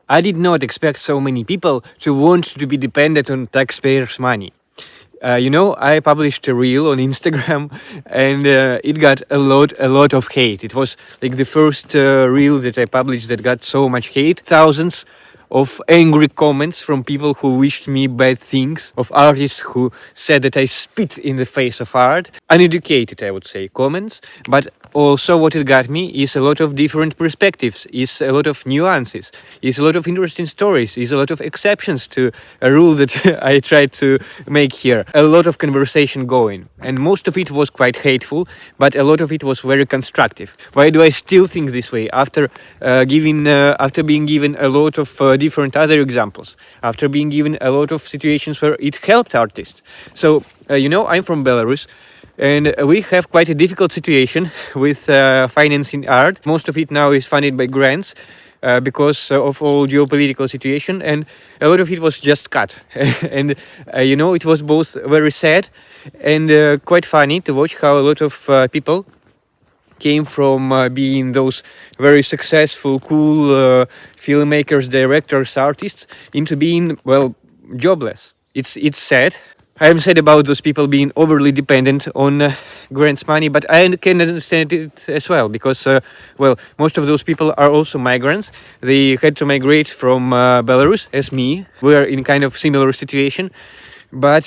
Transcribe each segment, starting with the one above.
I did not expect so many people to want to be dependent on taxpayers' money. I published a reel on Instagram, and it got a lot of hate. It was like the first reel that I published that got so much hate. Thousands of angry comments from people who wished me bad things, of artists who said that I spit in the face of art. Uneducated, I would say, comments. But also what it got me is a lot of different perspectives, is a lot of nuances, is a lot of interesting stories, is a lot of exceptions to a rule that I tried to make here. A lot of conversation going, and most of it was quite hateful, but a lot of it was very constructive. Why do I still think this way after being given a lot of different other examples, after being given a lot of situations where it helped artists? So I'm from Belarus, and we have quite a difficult situation with financing art. Most of it now is funded by grants because of all geopolitical situation, and a lot of it was just cut. And it was both very sad and quite funny to watch how a lot of people came from being those very successful, cool filmmakers, directors, artists, into being, well, jobless. It's sad. I am sad about those people being overly dependent on grants money, but I can understand it as well, because, most of those people are also migrants. They had to migrate from Belarus, as me. We are in kind of similar situation. But,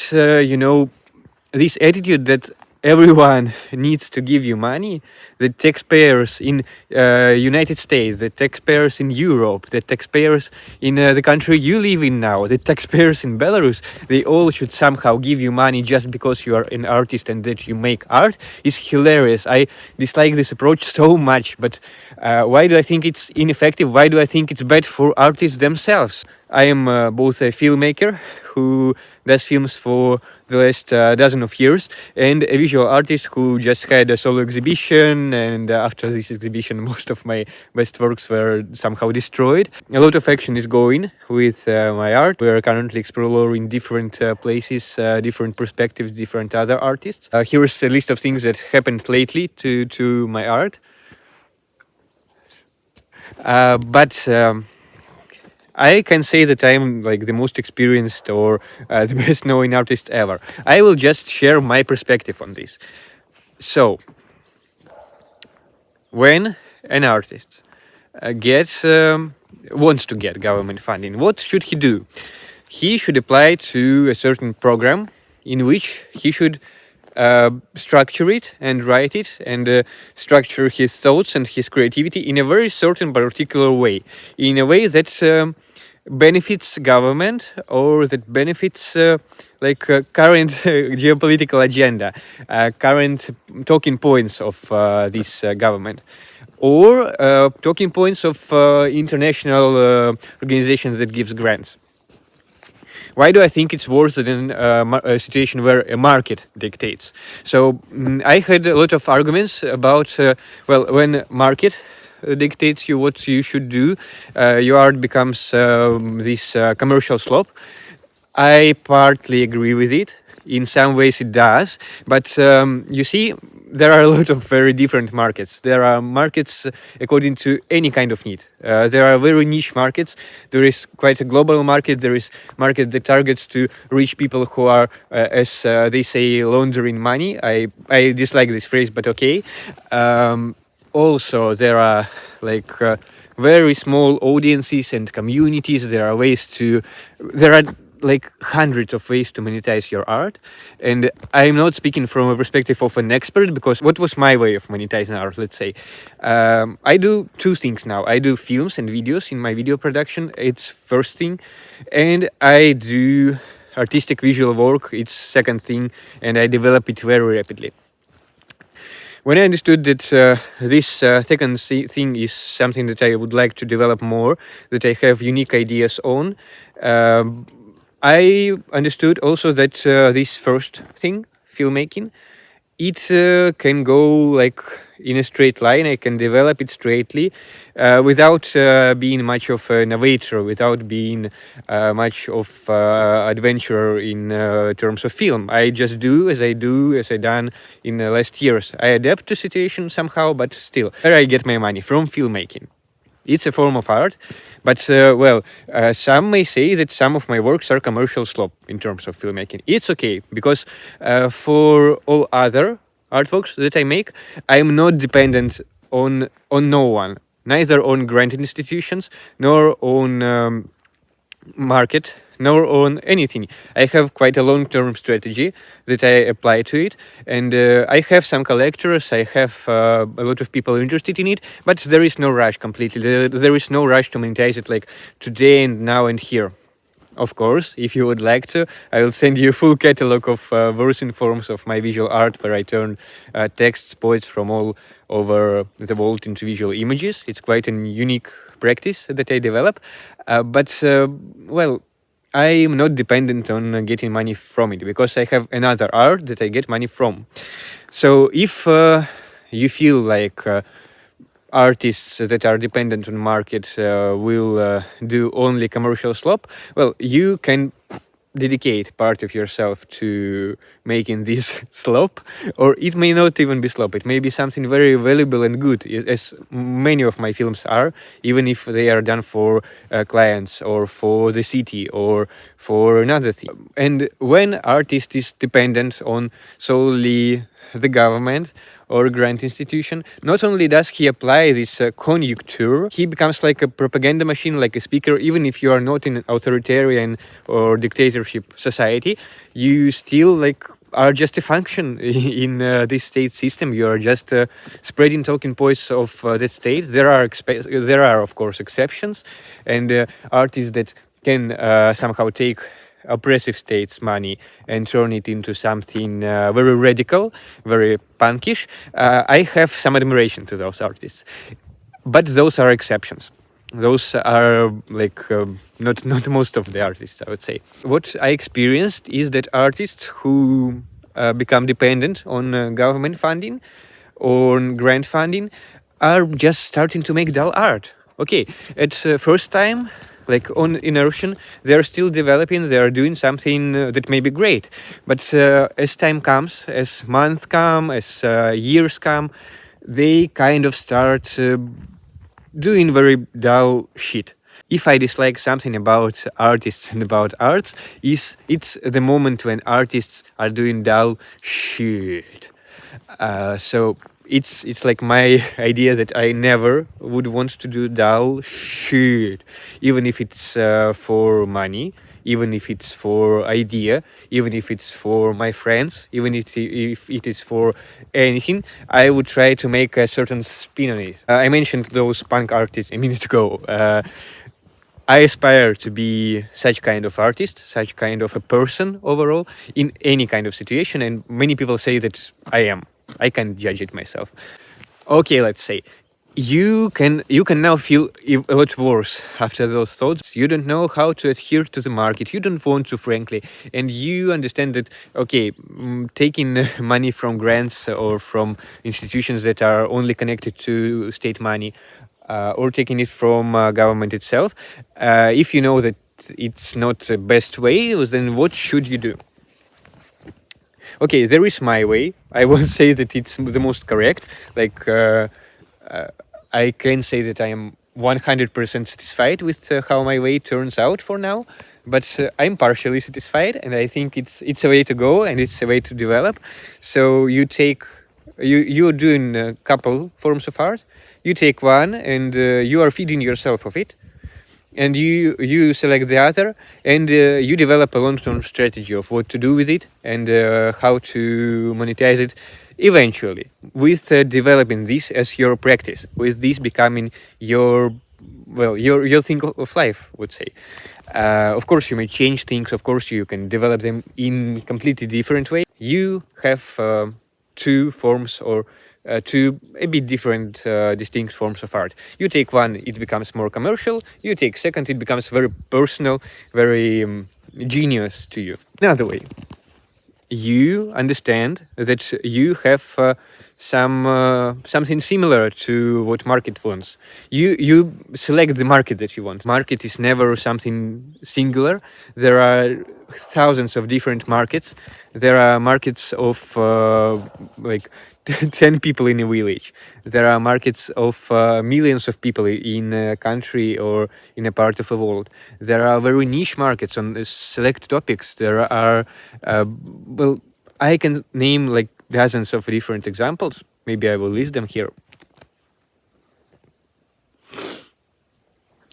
this attitude that everyone needs to give you money, the taxpayers in United States, the taxpayers in Europe, the taxpayers in the country you live in now, the taxpayers in Belarus, they all should somehow give you money just because you are an artist and that you make art, is hilarious. I dislike this approach so much, but why do I think it's ineffective? Why do I think it's bad for artists themselves? I am both a filmmaker who does films for the last dozen of years, and a visual artist who just had a solo exhibition, and after this exhibition most of my best works were somehow destroyed. A lot of action is going with my art. We are currently exploring different places, different perspectives, different other artists. Here is a list of things that happened lately to my art. But I can say that I'm like the most experienced or the best known artist ever. I will just share my perspective on this. So, when an artist wants to get government funding, what should he do? He should apply to a certain program in which he should structure it and write it and structure his thoughts and his creativity in a very certain particular way, in a way that benefits government or that benefits current geopolitical agenda, current talking points of this government, or talking points of international organizations that gives grants. Why do I think it's worse than a situation where a market dictates? So I had a lot of arguments about, when market dictates you what you should do, your art becomes this commercial slop. I partly agree with it. In some ways it does, but you see, there are a lot of very different markets. There are markets according to any kind of need. There are very niche markets. There is quite a global market. There is market that targets to rich people who are, as they say, laundering money. I dislike this phrase, but okay. Also, there are very small audiences and communities. There are hundreds of ways to monetize your art, and I'm not speaking from a perspective of an expert, because what was my way of monetizing art? Let's say I do two things now. I do films and videos in my video production. It's first thing, and I do artistic visual work. It's second thing, and I develop it very rapidly. When I understood that this second thing is something that I would like to develop more, that I have unique ideas on, I understood also that this first thing, filmmaking, it can go in a straight line. I can develop it straightly without being much of an innovator, without being much of adventurer in terms of film. I just do as I done in the last years. I adapt to situation somehow, but still, where I get my money from filmmaking. It's a form of art, but some may say that some of my works are commercial slop in terms of filmmaking. It's okay, because for all other artworks that I make, I'm not dependent on no one, neither on grant institutions nor on market nor on anything. I have quite a long-term strategy that I apply to it, and I have some collectors, I have a lot of people interested in it, but there is no rush completely. There is no rush to monetize it like today and now and here. Of course, if you would like to, I will send you a full catalog of version forms of my visual art, where I turn texts, poets from all over the world into visual images. It's quite a unique practice that I develop, well, I am not dependent on getting money from it, because I have another art that I get money from. So if you feel like artists that are dependent on market will do only commercial slop, well, you can dedicate part of yourself to making this slop, or it may not even be slop. It may be something very valuable and good, as many of my films are, even if they are done for clients or for the city or for another thing. And when artist is dependent on solely the government or grant institution, not only does he apply this conjuncture, he becomes like a propaganda machine, like a speaker. Even if you are not in an authoritarian or dictatorship society, you still like are just a function in this state system. You are just spreading talking points of that state. There are of course exceptions, and artists that can somehow take oppressive states' money and turn it into something very radical, very punkish. I have some admiration to those artists, but those are exceptions. Those are like not most of the artists, I would say. What I experienced is that artists who become dependent on government funding or grant funding are just starting to make dull art. Okay, at first time, like on inertia, they're still developing, they are doing something that may be great. But as time comes, as months come, as years come, they kind of start doing very dull shit. If I dislike something about artists and about arts, it's the moment when artists are doing dull shit. So it's like my idea that I never would want to do dull shit, even if it's for money, even if it's for idea, even if it's for my friends, even if it is for anything. I would try to make a certain spin on it. I mentioned those punk artists a minute ago. I aspire to be such kind of artist, such kind of a person overall in any kind of situation, and many people say that I am. I can't judge it myself. Okay, let's say you can now feel a lot worse after those thoughts. You don't know how to adhere to the market. You don't want to, frankly, and you understand that taking money from grants or from institutions that are only connected to state money, or taking it from government itself, if you know that it's not the best way, then what should you do? Okay, there is my way. I won't say that it's the most correct. Like, I can say that I am 100% satisfied with how my way turns out for now, but I'm partially satisfied, and I think it's a way to go, and it's a way to develop. So you're doing a couple forms of art. You take one, and you are feeding yourself of it, and you select the other, and you develop a long-term strategy of what to do with it and how to monetize it eventually, with developing this as your practice, with this becoming your thing of life, would say. Of course you may change things, of course you can develop them in completely different way. You have two forms, or two a bit different distinct forms of art. You take one, it becomes more commercial. You take second, it becomes very personal, very genius to you. Another way, you understand that you have something similar to what market wants. You select the market that you want. Market is never something singular. There are thousands of different markets. There are markets of like 10 people in a village. There are markets of millions of people in a country or in a part of the world. There are very niche markets on select topics. There are well, I can name like dozens of different examples. Maybe I will list them here.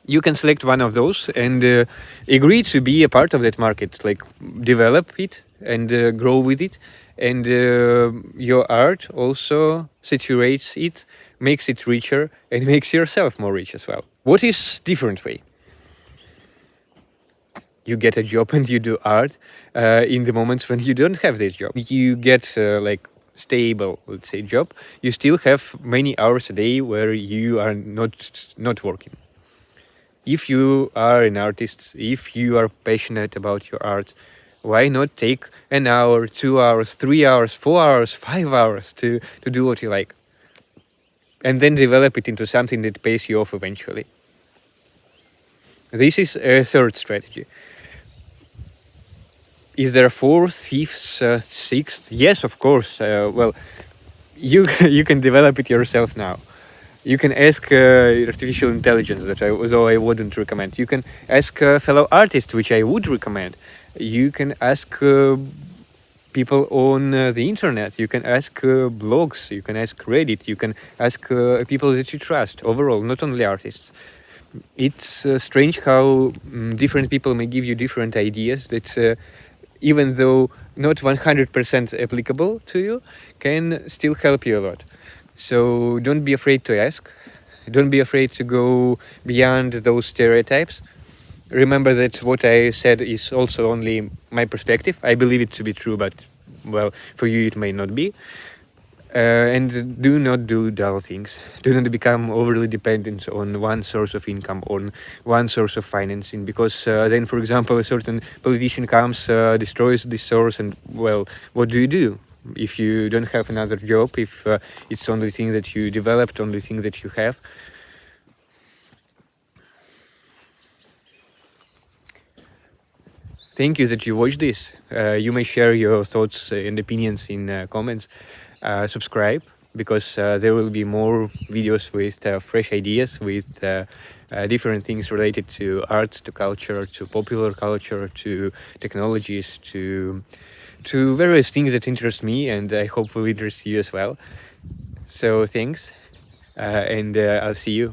You can select one of those and agree to be a part of that market, like develop it and grow with it. And your art also saturates it, makes it richer, and makes yourself more rich as well. What is different way? You get a job and you do art in the moments when you don't have this job. You get like stable, let's say, job. You still have many hours a day where you are not working. If you are an artist, if you are passionate about your art, why not take an hour, 2 hours, 3 hours, 4 hours, 5 hours to do what you like? And then develop it into something that pays you off eventually. This is a third strategy. Is there a fourth, fifth, sixth? Yes, of course. Well, you you can develop it yourself now. You can ask artificial intelligence, although I wouldn't recommend. You can ask fellow artists, which I would recommend. You can ask people on the internet. You can ask blogs. You can ask Reddit. You can ask people that you trust. Overall, not only artists. It's strange how different people may give you different ideas that, even though not 100% applicable to you, can still help you a lot. So don't be afraid to ask. Don't be afraid to go beyond those stereotypes. Remember that what I said is also only my perspective. I believe it to be true, but, well, for you it may not be. And do not do dull things. Do not become overly dependent on one source of income, on one source of financing, because then, for example, a certain politician comes, destroys this source, and, well, what do? If you don't have another job, if it's the only thing that you developed, only thing that you have. Thank you that you watched this. You may share your thoughts and opinions in comments. Subscribe, because there will be more videos with fresh ideas, with different things related to art, to culture, to popular culture, to technologies, to various things that interest me, and I hope will interest you as well. So thanks, and I'll see you.